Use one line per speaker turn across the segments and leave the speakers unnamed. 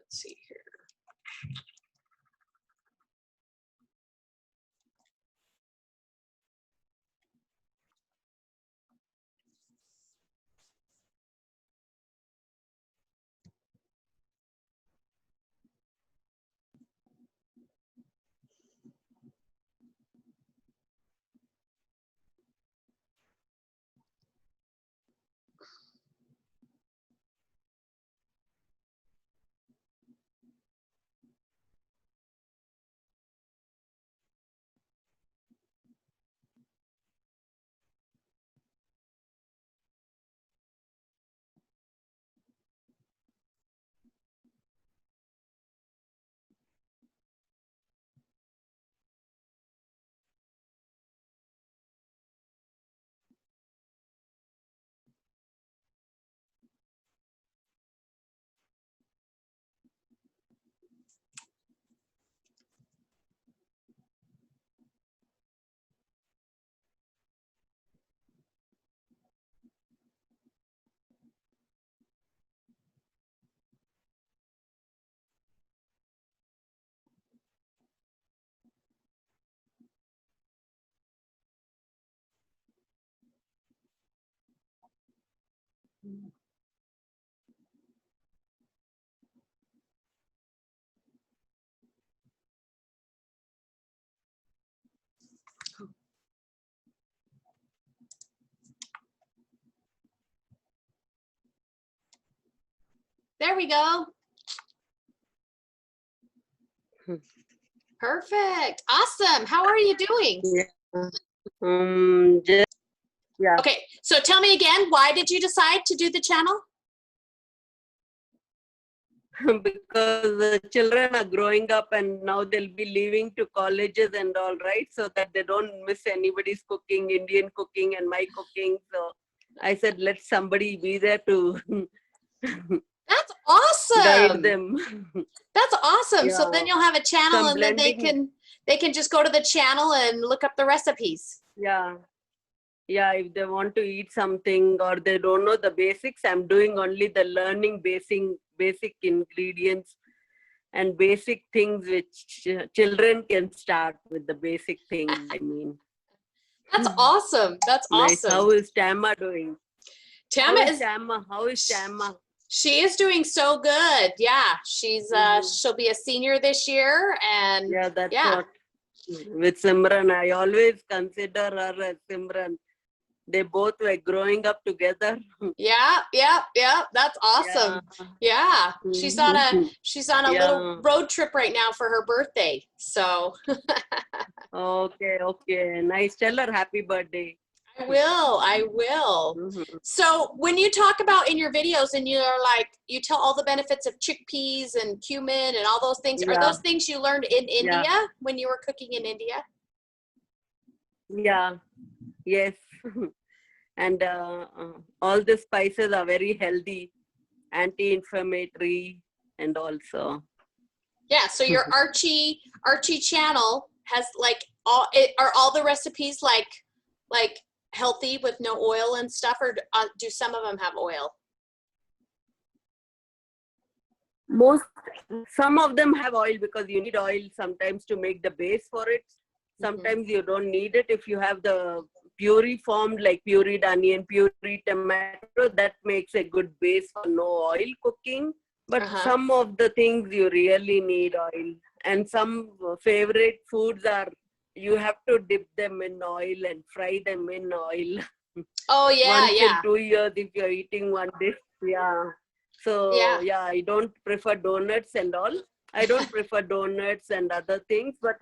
Let's see here. There we go. Perfect. Awesome. How are you doing?
Yeah. Yeah.
Okay, so tell me again, why did you decide to do the channel?
Because the children are growing up and now they'll be leaving to colleges and all, right? So that they don't miss anybody's cooking, Indian cooking and my cooking. So I said, let somebody be there to
That's awesome.
guide them.
That's awesome.
Yeah.
So then you'll have a channel
Some
and then they can just go to the channel and look up the recipes.
Yeah. Yeah, if they want to eat something or they don't know the basics, I'm doing only the learning basic ingredients and basic things which children can start with the basic things, I mean.
That's awesome. That's
Nice.
awesome.
How is Tama doing?
Tama
How is Tama?
She is doing so good. Yeah, she's she'll be a senior this year, and
yeah, that's what. With Simran, I always consider her as Simran. They both were growing up together.
Yeah. That's awesome. Yeah. She's on a little road trip right now for her birthday. So
Okay. Nice. Tell her happy birthday.
I will. So when you talk about in your videos and you're like, you tell all the benefits of chickpeas and cumin and all those things, are those things you learned in India when you were cooking in India?
Yeah, yes. And all the spices are very healthy, anti-inflammatory, and also.
Yeah, so your Archie channel has like are all the recipes like healthy with no oil and stuff, or do some of them have oil?
Some of them have oil because you need oil sometimes to make the base for it. Sometimes you don't need it. If you have the puree formed, like pureed onion, pureed tomato, that makes a good base for no oil cooking. But some of the things you really need oil. And some favorite foods are, you have to dip them in oil and fry them in oil.
Oh yeah,
Once in 2 years if you're eating one dish. Yeah. So yeah, I don't prefer donuts and all. I don't prefer donuts and other things, but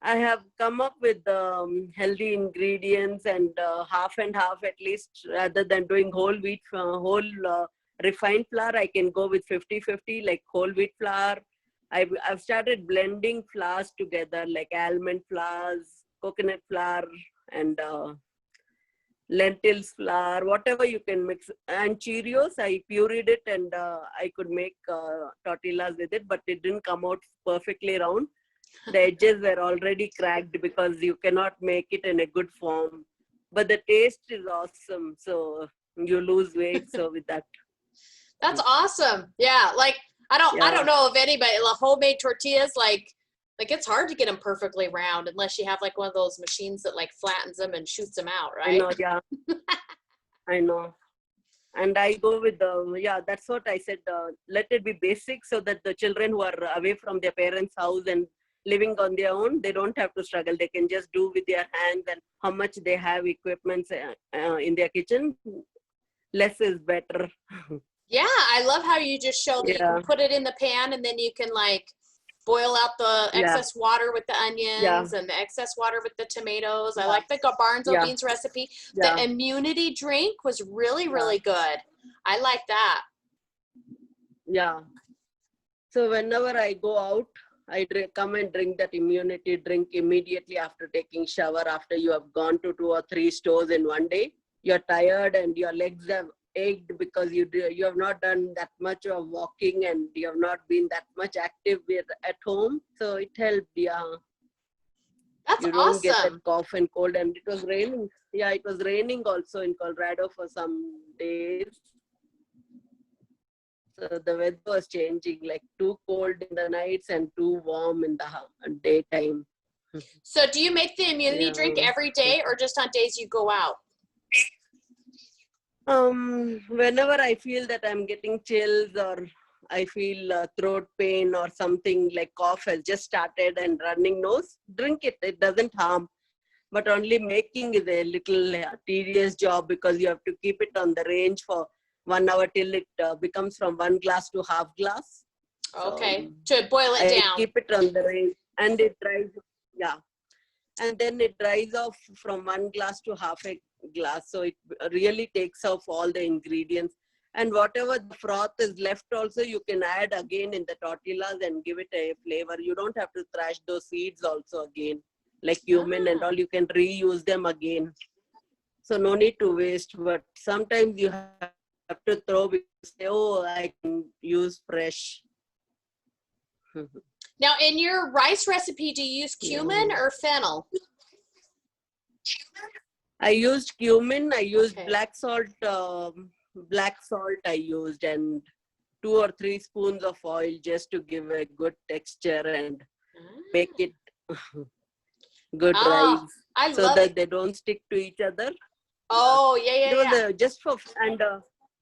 I have come up with healthy ingredients and half and half at least, rather than doing whole wheat, refined flour. I can go with 50-50, like whole wheat flour. I've started blending flours together, like almond flours, coconut flour, and lentils flour, whatever you can mix. And Cheerios, I pureed it and I could make tortillas with it, but it didn't come out perfectly round. The edges were already cracked because you cannot make it in a good form. But the taste is awesome. So you lose weight. So with that.
That's awesome. Yeah. Like I don't know if anybody, like homemade tortillas, like it's hard to get them perfectly round unless you have like one of those machines that like flattens them and shoots them out, right?
I know, yeah. I know. And I go with that's what I said. Let it be basic so that the children who are away from their parents' house and living on their own, they don't have to struggle. They can just do with their hands, and how much they have equipments in their kitchen, less is better.
Yeah, I love how you just show that you can put it in the pan and then you can like boil out the excess water with the onions and the excess water with the tomatoes. I like the garbanzo beans recipe. The immunity drink was really, really good. I like that.
Yeah. So whenever I go out, I come and drink that immunity drink immediately after taking shower, after you have gone to 2 or 3 stores in one day. You're tired and your legs have ached because you have not done that much of walking and you have not been that much active at home. So it helped,
That's
you don't get that cough and cold. And it was raining. Yeah, it was raining also in Colorado for some days. So the weather was changing, like too cold in the nights and too warm in the daytime.
So do you make the immunity drink every day or just on days you go out?
Whenever I feel that I'm getting chills or I feel throat pain or something like cough has just started and running nose, drink it. It doesn't harm. But only making is a little tedious job because you have to keep it on the range for 1 hour till it becomes from 1 glass to half glass.
Okay, to boil it down.
Keep it on the range and it dries, and then it dries off from 1 glass to half a glass. So it really takes off all the ingredients. And whatever the froth is left also, you can add again in the tortillas and give it a flavor. You don't have to thrash those seeds also again, like cumin and all. You can reuse them again. So no need to waste, but sometimes you have to throw because say, oh, I can use fresh.
Now, in your rice recipe, do you use cumin or fennel?
I used cumin. I used black salt. Black salt I used, and 2 or 3 spoons of oil just to give a good texture and make it good rice, so that they don't stick to each other.
Oh, yeah.
Just for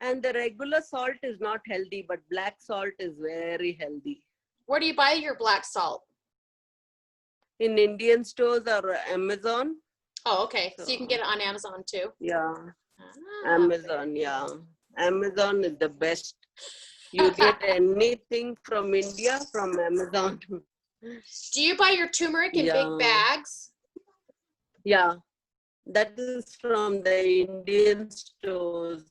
and the regular salt is not healthy, but black salt is very healthy.
Where do you buy your black salt?
In Indian stores or Amazon.
Oh, okay. So you can get it on Amazon too?
Yeah. Amazon, Amazon is the best. You get anything from India from Amazon.
Do you buy your turmeric in big bags?
Yeah. That is from the Indian stores.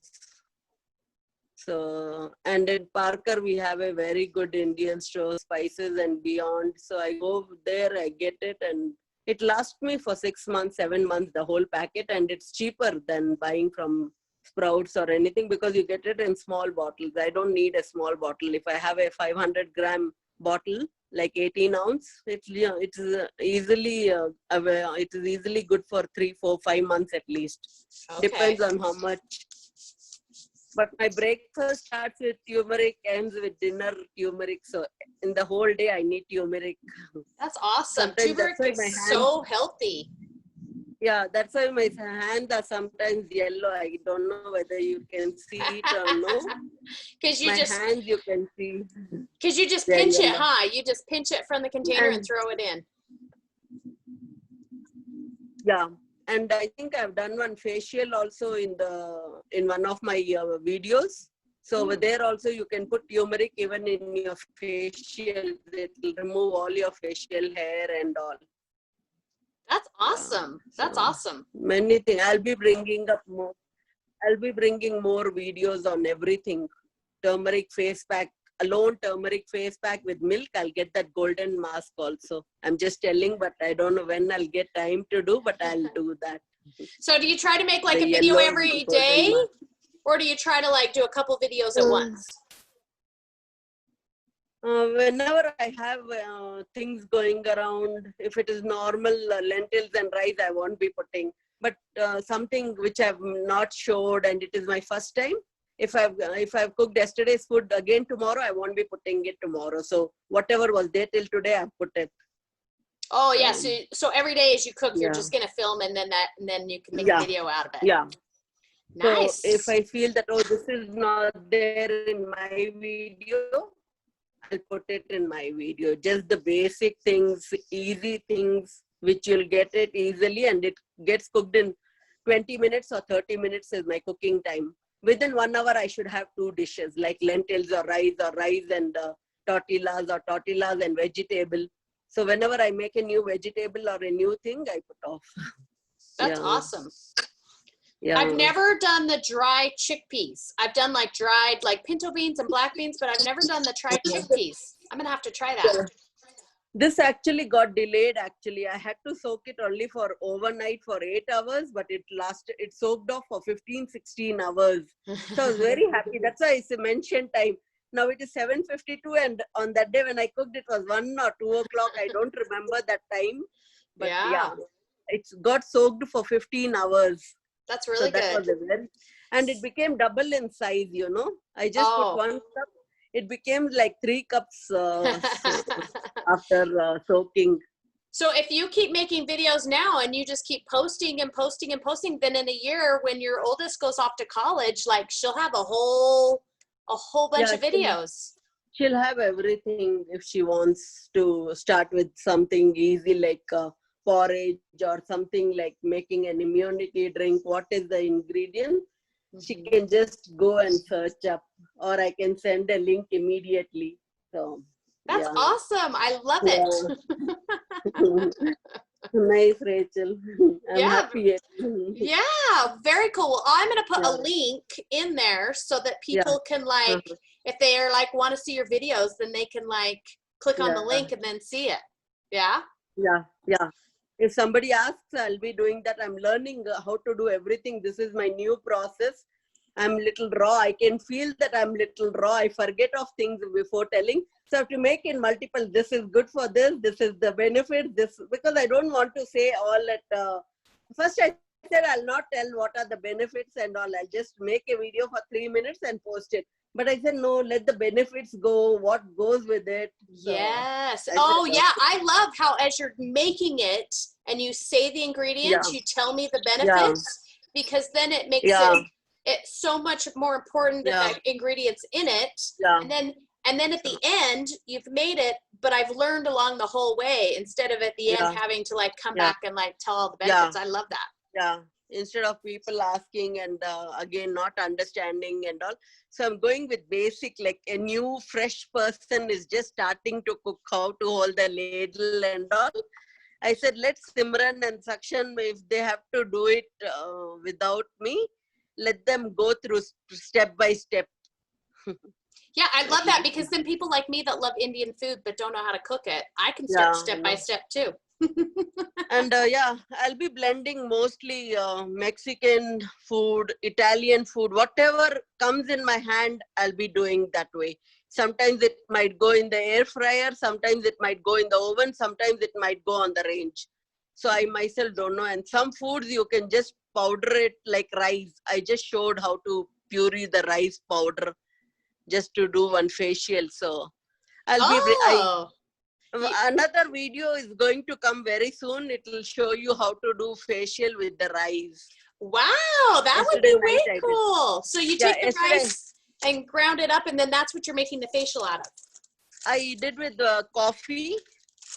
So, and in Parker, we have a very good Indian store, Spices and Beyond. So I go there, I get it, and it lasts me for 6 months, 7 months, the whole packet. And it's cheaper than buying from Sprouts or anything because you get it in small bottles. I don't need a small bottle. If I have a 500-gram bottle, like 18 ounce, it's easily good for 3, 4, 5 months at least. Depends on how much. But my breakfast starts with turmeric, ends with dinner turmeric. So in the whole day, I need turmeric.
That's awesome. Turmeric is so healthy.
Yeah, that's why my hands are sometimes yellow. I don't know whether you can see it or no.
Because you
hands you can see.
Because you just pinch it, huh? You just pinch it from the container and throw it in.
Yeah. And I think I've done one facial also in one of my videos. So over there also you can put turmeric even in your facial. It will remove all your facial hair and all.
That's awesome. That's awesome.
Many things. I'll be bringing more videos on everything. Turmeric face pack. Alone turmeric face pack with milk. I'll get that golden mask also. I'm just telling, but I don't know when I'll get time to do, but I'll do that.
So do you try to make like a video every day? Or do you try to like do a couple videos at once?
Whenever I have things going around, if it is normal lentils and rice, I won't be putting. But something which I've not showed and it is my first time, if I've cooked yesterday's food again tomorrow, I won't be putting it tomorrow. So whatever was there till today, I've put it.
Oh yeah, so every day as you cook, you're just gonna film, and then you can make a video out of it.
Yeah.
Nice.
So if I feel that, oh, this is not there in my video, I'll put it in my video. Just the basic things, easy things, which you'll get it easily, and it gets cooked in 20 minutes or 30 minutes is my cooking time. Within 1 hour, I should have 2 dishes like lentils or rice and tortillas and vegetable. So whenever I make a new vegetable or a new thing, I put off.
That's awesome.
Yeah.
I've never done the dry chickpeas. I've done like dried like pinto beans and black beans, but I've never done the dried chickpeas. I'm gonna have to try that.
This actually got delayed. Actually, I had to soak it only for overnight for 8 hours, but it soaked off for 15-16 hours. So I was very happy. That's why I mentioned time. Now it is 7:52, and on that day when I cooked, it was 1 or 2 o'clock. I don't remember that time, but yeah, it's got soaked for 15 hours.
That's really good.
And it became double in size, you know. I just put 1 cup. It became like 3 cups after soaking.
So if you keep making videos now and you just keep posting and posting and posting, then in a year when your oldest goes off to college, like she'll have a whole bunch of videos.
She'll have everything if she wants to start with something easy like porridge or something like making an immunity drink. What is the ingredient? She can just go and search up, or I can send a link immediately. So
that's awesome. I love it.
Nice, Rachel. I'm happy.
Yeah, very cool. Well, I'm going to put a link in there so that people can like, if they are like want to see your videos, then they can like click on the link and then see it. Yeah.
Yeah. If somebody asks, I'll be doing that. I'm learning how to do everything. This is my new process. I'm little raw. I can feel that I'm little raw. I forget of things before telling. So I have to make in multiple. This is good for this. This is the benefit. This, because I don't want to say all at first. I said I'll not tell what are the benefits and all. I'll just make a video for 3 minutes and post it. But I said, no, let the benefits go, what goes with it. So
yes. Oh, yeah. I love how as you're making it and you say the ingredients, you tell me the benefits, because then it makes it's so much more important that the ingredients in it. And then at the end, you've made it, but I've learned along the whole way instead of at the end having to like come back and like tell all the benefits. I love that.
Yeah. Instead of people asking and again not understanding and all. So I'm going with basic, like a new fresh person is just starting to cook, how to hold the ladle and all. I said, let Simran and Sakshan, if they have to do it without me, let them go through step by step.
Yeah, I love that, because then people like me that love Indian food but don't know how to cook it, I can start step by step too.
And I'll be blending mostly Mexican food, Italian food, whatever comes in my hand, I'll be doing that way. Sometimes it might go in the air fryer, sometimes it might go in the oven, sometimes it might go on the range. So I myself don't know. And some foods you can just powder it like rice. I just showed how to puree the rice powder just to do one facial. So another video is going to come very soon. It will show you how to do facial with the rice.
Wow, that would be way cool. So you take the rice and ground it up, and then that's what you're making the facial out of.
I did with coffee,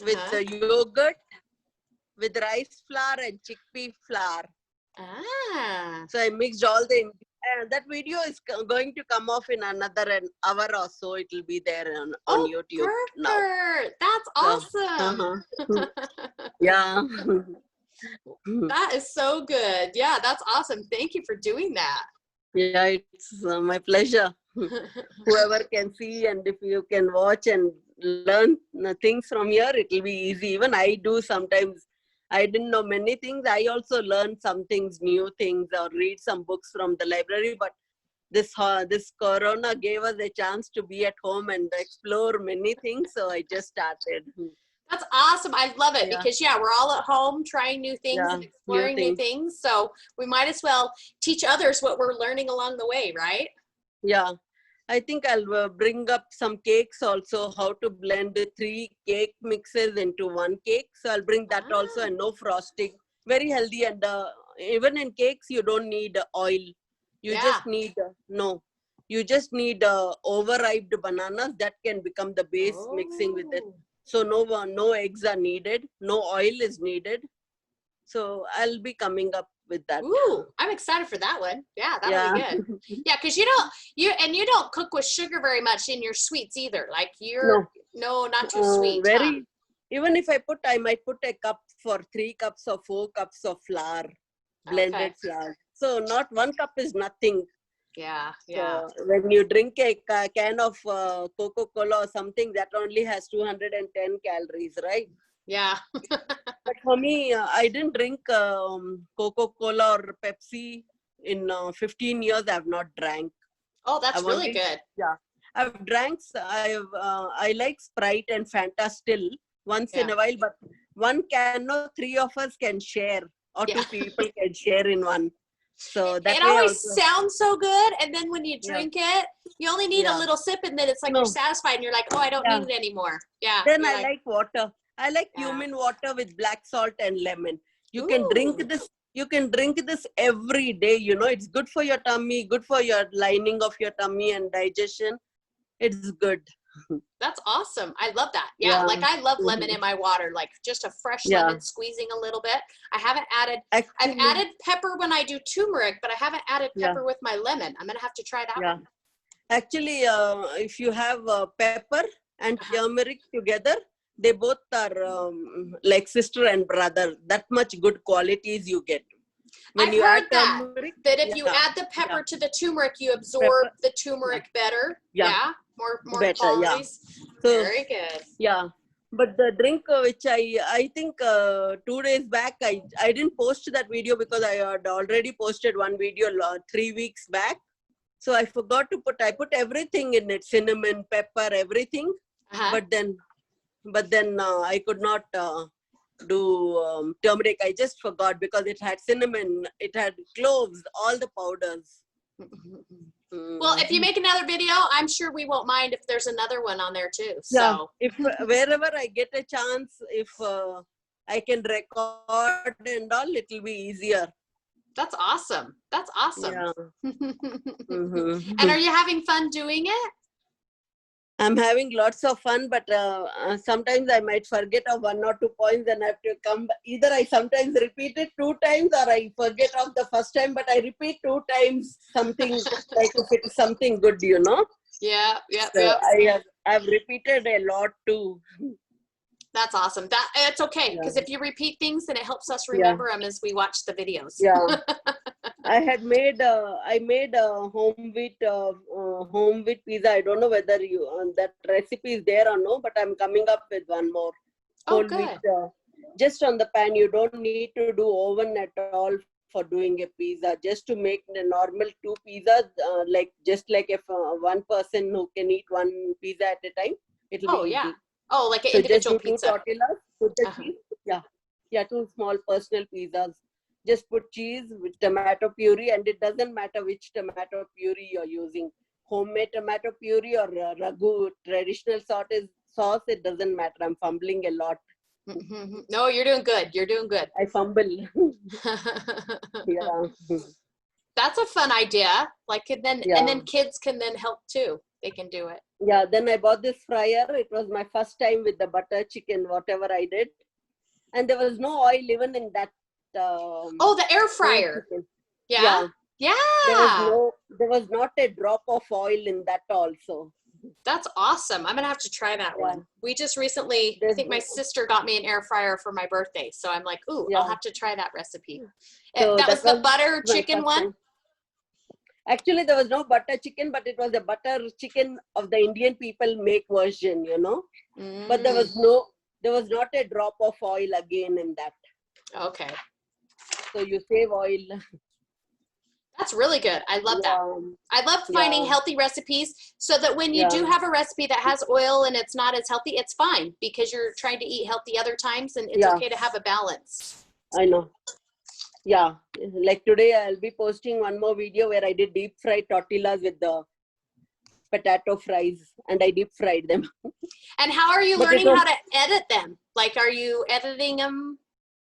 with the yogurt, with rice flour and chickpea flour. So I mixed all the that video is going to come off in another hour or so. It will be there on YouTube now.
That's awesome.
Yeah.
That is so good. Yeah, that's awesome. Thank you for doing that.
Yeah, it's my pleasure. Whoever can see, and if you can watch and learn things from here, it will be easy. Even I do sometimes. I didn't know many things. I also learned some things, new things, or read some books from the library. But this corona gave us a chance to be at home and explore many things. So I just started.
That's awesome. I love it because we're all at home trying new things and exploring new things. So we might as well teach others what we're learning along the way, right?
Yeah. I think I'll bring up some cakes also, how to blend the 3 cake mixes into 1 cake. So I'll bring that also, and no frosting. Very healthy. And even in cakes, you don't need oil. You just need, you just need overripe bananas that can become the base mixing with it. So no eggs are needed. No oil is needed. So I'll be coming up with that.
Ooh, I'm excited for that one. Yeah, that'll be good. Yeah, because you don't cook with sugar very much in your sweets either. Like not too sweet.
Even if I might put a cup for 3 cups or 4 cups of flour, blended flour. So not 1 cup is nothing.
Yeah.
So when you drink a can of Coca-Cola or something, that only has 210 calories, right?
Yeah.
But for me, I didn't drink Coca-Cola or Pepsi in 15 years. I've not drank.
Oh, that's really good.
Yeah, I've drank. I like Sprite and Fanta still once in a while, but 1 can, 3 of us can share, or 2 people can share in one. So that
it always sounds so good, and then when you drink it, you only need a little sip, and then it's like you're satisfied, and you're like, oh, I don't need it anymore. Yeah.
Then I like water. I like cumin water with black salt and lemon. You can drink this. You can drink this every day. You know, it's good for your tummy, good for your lining of your tummy and digestion. It's good.
That's awesome. I love that. Yeah, like I love lemon in my water, like just a fresh lemon squeezing a little bit. I've added pepper when I do turmeric, but I haven't added pepper with my lemon. I'm going to have to try that one.
Actually, if you have pepper and turmeric together, they both are like sister and brother. That much good qualities you get.
When I've heard that if you add the pepper to the turmeric, you absorb the turmeric better. Yeah. More better, qualities. So, very good.
Yeah. But the drink which I think 2 days back, I didn't post that video because I had already posted one video 3 weeks back. So I forgot to I put everything in it, cinnamon, pepper, everything. But then I could not do turmeric. I just forgot because it had cinnamon, it had cloves, all the powders.
Well, if you make another video, I'm sure we won't mind if there's another one on there too. So
yeah, if wherever I get a chance, if I can record and all, it will be easier.
That's awesome. That's awesome. Yeah. And are you having fun doing it?
I'm having lots of fun, but sometimes I might forget of 1 or 2 points and I have to come. Either I sometimes repeat it 2 times or I forget of the first time, but I repeat 2 times something like if it is something good, you know.
Yeah.
So I've repeated a lot too.
That's awesome. It's okay because if you repeat things, then it helps us remember them as we watch the videos.
Yeah. I made a home wheat pizza. I don't know whether that recipe is there or no, but I'm coming up with one more.
Whole wheat,
just on the pan. You don't need to do oven at all for doing a pizza. Just to make the normal 2 pizzas, just like if one person who can eat 1 pizza at a time, it'll be easy.
Oh, like an individual pizza.
Just do 2 tortillas, put the cheese. Yeah, 2 small personal pizzas. Just put cheese with tomato puree, and it doesn't matter which tomato puree you're using. Homemade tomato puree or ragu, traditional sauce, it doesn't matter. I'm fumbling a lot.
No, you're doing good. You're doing good.
I fumble. Yeah.
That's a fun idea. And then kids can then help too. They can do it.
Yeah, then I bought this fryer. It was my first time with the butter chicken, whatever I did. And there was no oil even in that.
The air fryer. Yeah.
There was not a drop of oil in that also.
That's awesome. I'm gonna have to try that one. We just recently, I think my sister got me an air fryer for my birthday, so I'm like, ooh, I'll have to try that recipe. So that was the butter chicken one.
Actually, there was no butter chicken, but it was a butter chicken of the Indian people make version, you know. But there was not a drop of oil again in that.
Okay.
So you save oil.
That's really good. I love that. I love finding healthy recipes so that when you do have a recipe that has oil and it's not as healthy, it's fine because you're trying to eat healthy other times and it's okay to have a balance.
I know. Yeah. Like today I'll be posting one more video where I did deep fried tortillas with the potato fries, and I deep fried them.
And how are you learning how to edit them? Like, are you editing them?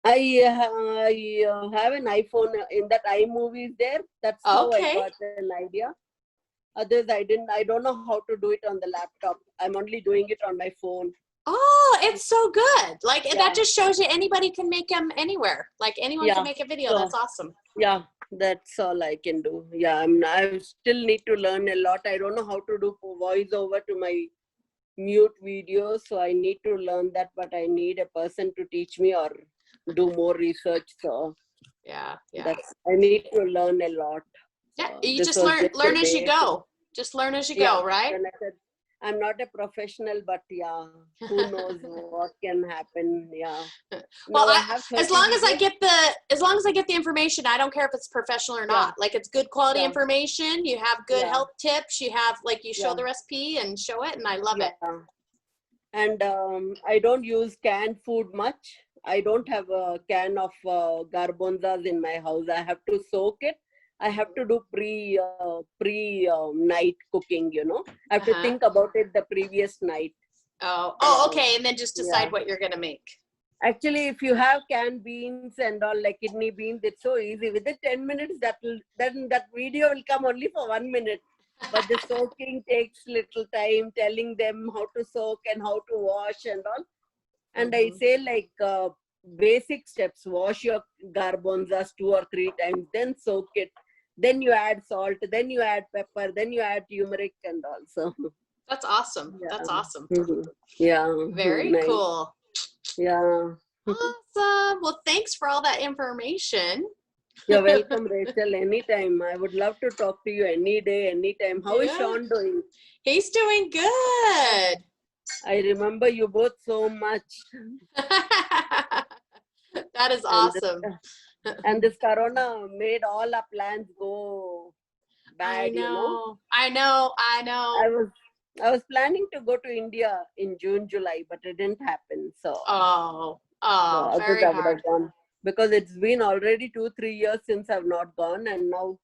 I have an iPhone. In that iMovie is there. That's how I got an idea. Others, I don't know how to do it on the laptop. I'm only doing it on my phone.
Oh, it's so good. Like, that just shows you anybody can make them anywhere. Like, anyone can make a video. That's awesome.
Yeah, that's all I can do. Yeah, I still need to learn a lot. I don't know how to do voiceover to my mute videos. So I need to learn that, but I need a person to teach me or do more research. So
yeah.
I need to learn a lot.
Yeah, you just learn as you go. Just learn as you go, right?
And I said, I'm not a professional, but who knows what can happen? Yeah.
Well, as long as I get the information, I don't care if it's professional or not. Like, it's good quality information. You have good health tips. You have, like, you show the recipe and show it, and I love it.
And I don't use canned food much. I don't have a can of garbanzos in my house. I have to soak it. I have to do night cooking, I have to think about it the previous night.
Okay. And then just decide what you're going to make.
Actually, if you have canned beans and all, like kidney beans, it's so easy. Within 10 minutes, that video will come only for 1 minute. But the soaking takes little time, telling them how to soak and how to wash and all. And I say, like, basic steps: wash your garbanzos 2 or 3 times, then soak it. Then you add salt, then you add pepper, then you add turmeric and all. So
that's awesome. That's awesome.
Yeah.
Very cool.
Yeah.
Awesome. Well, thanks for all that information.
You're welcome, Rachel. Anytime. I would love to talk to you any day, anytime. How is Sean doing?
He's doing good.
I remember you both so much.
That is awesome.
And this corona made all our plans go bad,
I know.
I was planning to go to India in June, July, but it didn't happen. So
very hard.
Because it's been already 2-3 years since I've not gone, and now